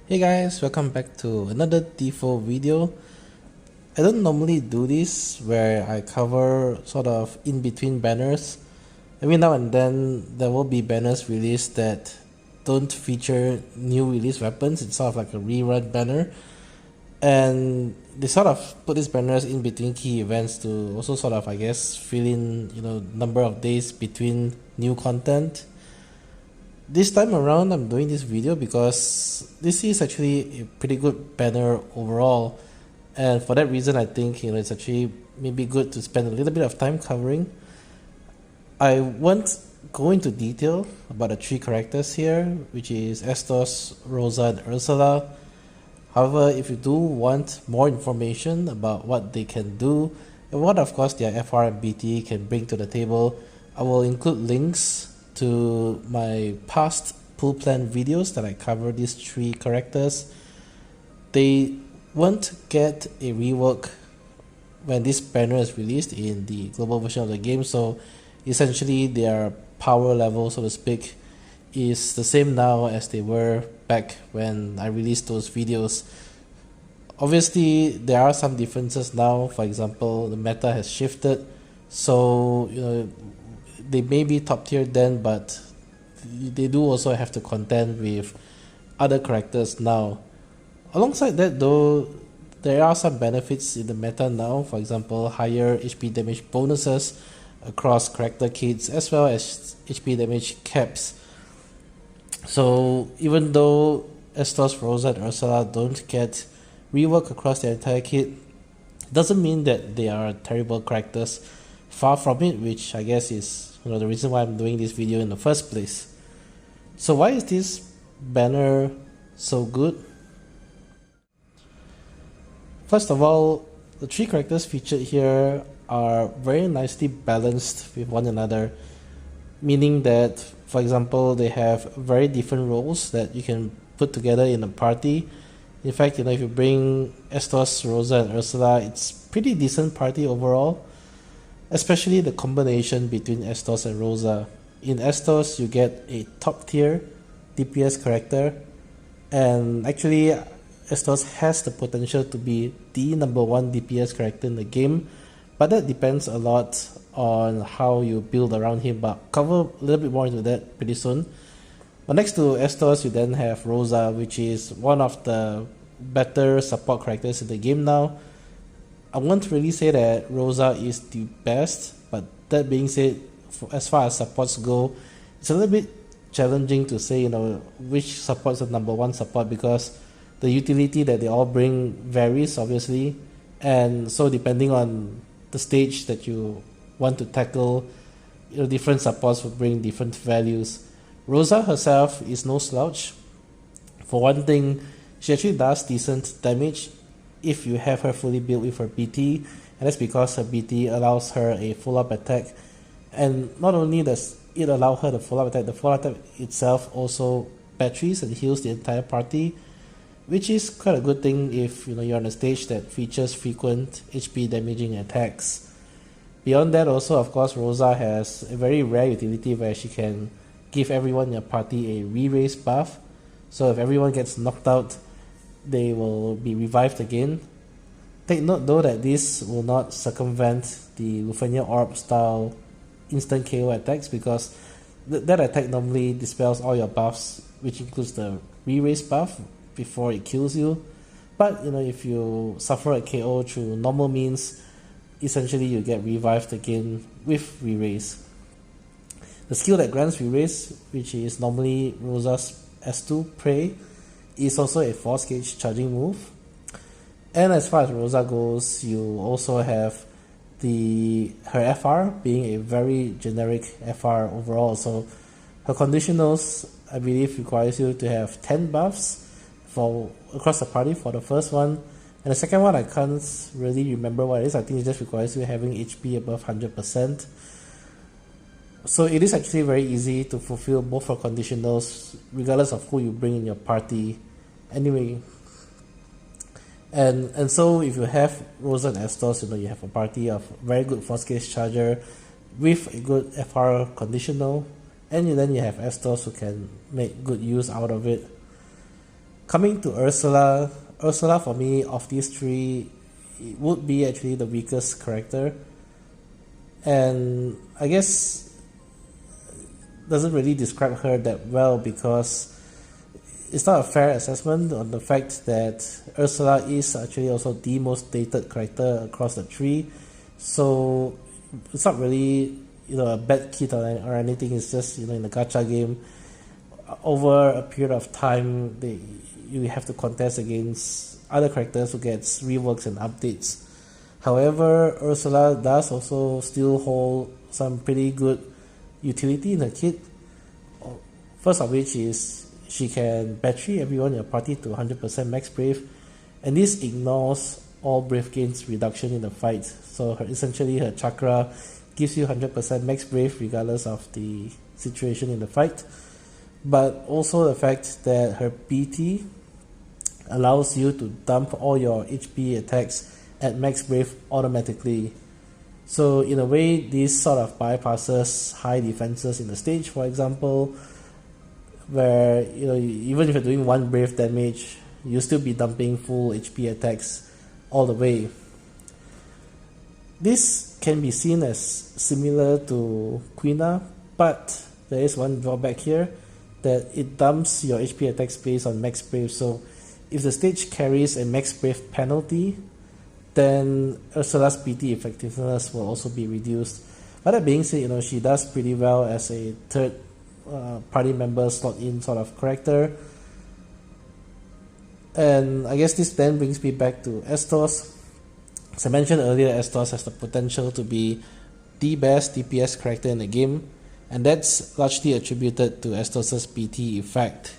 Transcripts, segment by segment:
Hey guys, welcome back to another default video. I don't normally do this where I cover sort of in between banners. Every now and then there will be banners released that don't feature new release weapons. It's sort of like a rerun banner. And they sort of put these banners in between key events to also sort of, I guess, fill in, number of days between new content. This time around I'm doing this video because this is actually a pretty good banner overall, and for that reason I think it's actually maybe good to spend a little bit of time covering. I won't go into detail about the three characters here, which is Estos, Rosa and Ursula. However, if you do want more information about what they can do and what of course their FR and BT can bring to the table, I will include links to my past pool plan videos that I cover these three characters. They won't get a rework when this banner is released in the global version of the game, so essentially their power level, so to speak, is the same now as they were back when I released those videos. Obviously there are some differences now. For example, the meta has shifted, so they may be top tier then, but they do also have to contend with other characters now. Alongside that though, there are some benefits in the meta now. For example, higher HP damage bonuses across character kits as well as HP damage caps. So even though Estos, Rosa and Ursula don't get rework across their entire kit, doesn't mean that they are terrible characters. Far from it, which I guess is the reason why I'm doing this video in the first place. So why is this banner so good? First of all, the three characters featured here are very nicely balanced with one another, meaning that, for example, they have very different roles that you can put together in a party. In fact, if you bring Estos, Rosa and Ursula, it's pretty decent party overall. Especially the combination between Estos and Rosa. In Estos, you get a top tier DPS character, and actually Estos has the potential to be the number one DPS character in the game, but that depends a lot on how you build around him, but I'll cover a little bit more into that pretty soon. But next to Estos, you then have Rosa, which is one of the better support characters in the game now. I won't really say that Rosa is the best, but that being said, as far as supports go, it's a little bit challenging to say which support's the number one support, because the utility that they all bring varies obviously, and so depending on the stage that you want to tackle, different supports will bring different values. Rosa herself is no slouch. For one thing, she actually does decent damage if you have her fully built with her BT, and that's because her BT allows her a full up attack. And not only does it allow her the full up attack, the full up attack itself also batteries and heals the entire party, which is quite a good thing if you're on a stage that features frequent HP damaging attacks. Beyond that also, of course, Rosa has a very rare utility where she can give everyone in your party a re-raise buff. So if everyone gets knocked out, they will be revived again. Take note though that this will not circumvent the Lufenia Orb style instant KO attacks, because that attack normally dispels all your buffs, which includes the re-raise buff before it kills you. But if you suffer a KO through normal means, essentially you get revived again with re-raise. The skill that grants re-raise, which is normally Rosa's S2 Prey, is also a force gauge charging move. And as far as Rosa goes, you also have her FR being a very generic FR overall. So her conditionals, I believe, requires you to have 10 buffs for across the party for the first one, and the second one I can't really remember what it is. I think it just requires you having HP above 100%. So it is actually very easy to fulfill both her conditionals regardless of who you bring in your party anyway. And so if you have Rosa and Estos, you have a party of very good force gauge charger with a good FR conditional, and then you have Estos who can make good use out of it. Coming to Ursula, Ursula for me of these three it would be actually the weakest character, and I guess doesn't really describe her that well because it's not a fair assessment on the fact that Ursula is actually also the most dated character across the three, so it's not really a bad kit or anything. It's just in the gacha game, over a period of time, you have to contest against other characters who gets reworks and updates. However, Ursula does also still hold some pretty good utility in her kit. First of which is she can battery everyone in your party to 100% max brave, and this ignores all brave gains reduction in the fight. So essentially her chakra gives you 100% max brave regardless of the situation in the fight. But also the fact that her BT allows you to dump all your HP attacks at max brave automatically. So in a way, this sort of bypasses high defenses in the stage, for example, where even if you're doing 1 brave damage, you'll still be dumping full HP attacks all the way. This can be seen as similar to Quina, but there is one drawback here, that it dumps your HP attacks based on max brave. So if the stage carries a max brave penalty, then Ursula's BT effectiveness will also be reduced. But that being said, she does pretty well as a third party member slot in sort of character. And I guess this then brings me back to Estos. As I mentioned earlier, Estos has the potential to be the best DPS character in the game, and that's largely attributed to Estos' BT effect,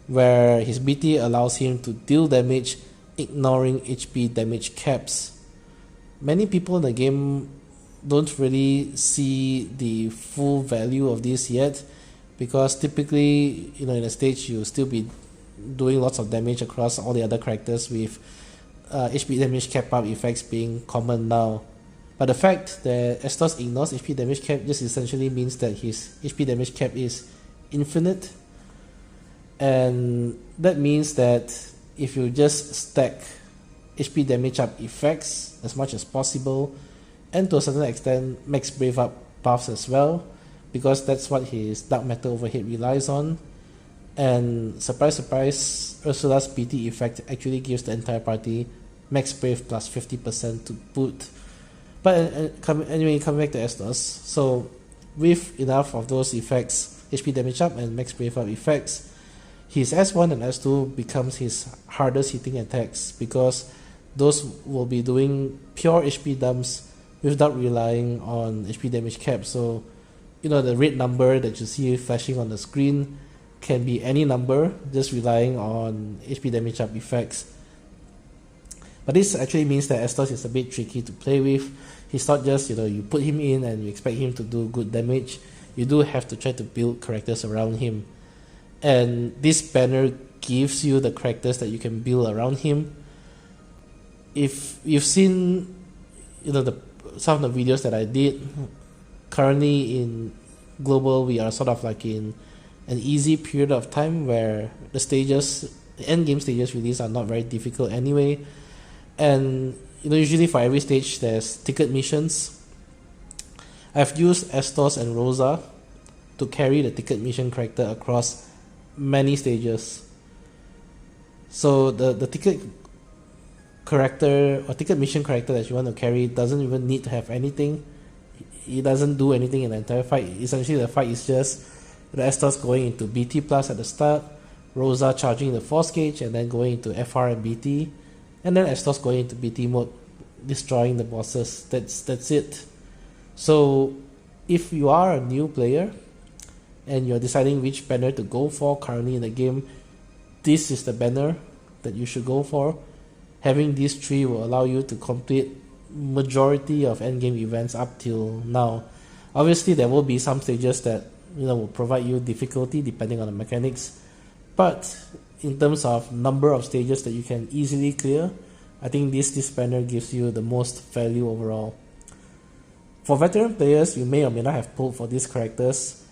where his BT allows him to deal damage ignoring HP damage caps. Many people in the game don't really see the full value of this yet, because typically in a stage you'll still be doing lots of damage across all the other characters, with HP damage cap up effects being common now. But the fact that Estos ignores HP damage cap just essentially means that his HP damage cap is infinite, and that means that if you just stack HP damage up effects as much as possible, and to a certain extent max brave up buffs as well, because that's what his Dark Matter Overhead relies on, and surprise surprise, Ursula's BT effect actually gives the entire party max brave plus 50% to boot. But anyway, coming back to Estos, so with enough of those effects, HP damage up and max brave up effects, his S1 and S2 becomes his hardest hitting attacks, because those will be doing pure HP dumps without relying on HP damage cap. So the red number that you see flashing on the screen can be any number, just relying on HP damage up effects. But this actually means that Estos is a bit tricky to play with. He's not just you put him in and you expect him to do good damage. You do have to try to build characters around him, and this banner gives you the characters that you can build around him. If you've seen some of the videos that I did, currently in global we are sort of like in an easy period of time where the end game stages release are not very difficult anyway, and usually for every stage there's ticket missions. I've used Estos and Rosa to carry the ticket mission character across many stages. So the ticket character or ticket mission character that you want to carry doesn't even need to have anything. He doesn't do anything in the entire fight. Essentially the fight is just the Estos going into BT plus at the start, Rosa charging the force gauge and then going into FR and BT, and then Estos going into BT mode, destroying the bosses. That's it. So if you are a new player and you're deciding which banner to go for currently in the game, this is the banner that you should go for. Having these three will allow you to complete majority of endgame events up till now. Obviously there will be some stages that will provide you difficulty depending on the mechanics, but in terms of number of stages that you can easily clear, I think this banner gives you the most value overall. For veteran players, you may or may not have pulled for these characters.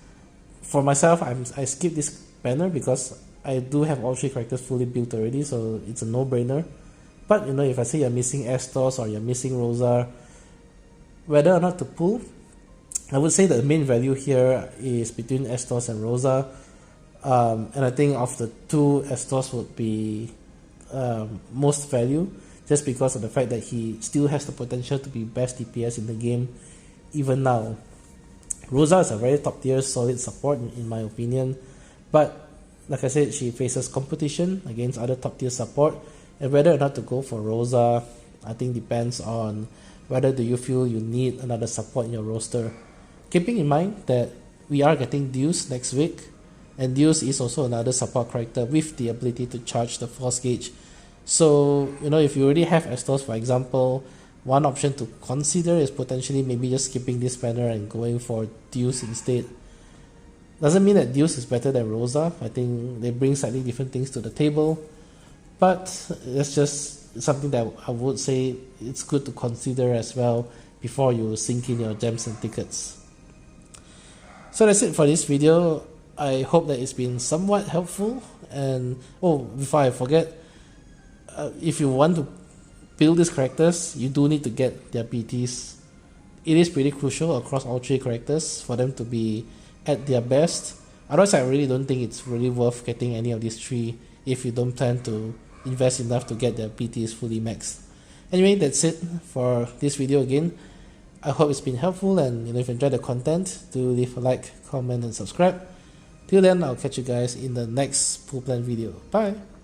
For myself, I skipped this banner because I do have all 3 characters fully built already, so it's a no-brainer. But if I say you're missing Estos or you're missing Rosa, whether or not to pull, I would say that the main value here is between Estos and Rosa. And I think of the 2, Estos would be most value, just because of the fact that he still has the potential to be best DPS in the game even now. Rosa is a very top tier solid support in my opinion, but like I said, she faces competition against other top tier support, and whether or not to go for Rosa, I think depends on whether do you feel you need another support in your roster. Keeping in mind that we are getting Deuce next week, and Deuce is also another support character with the ability to charge the force gauge. So if you already have Estos, for example, one option to consider is potentially maybe just skipping this banner and going for Deuce instead. Doesn't mean that Deuce is better than Rosa. I think they bring slightly different things to the table, but it's just something that I would say it's good to consider as well before you sink in your gems and tickets. So that's it for this video. I hope that it's been somewhat helpful. And before I forget, if you want to build these characters, you do need to get their PTs. It is pretty crucial across all 3 characters for them to be at their best. Otherwise, I really don't think it's really worth getting any of these 3 if you don't plan to invest enough to get their PTs fully maxed. Anyway, that's it for this video again. I hope it's been helpful, and if you enjoyed the content, do leave a like, comment and subscribe. Till then, I'll catch you guys in the next pool plan video. Bye!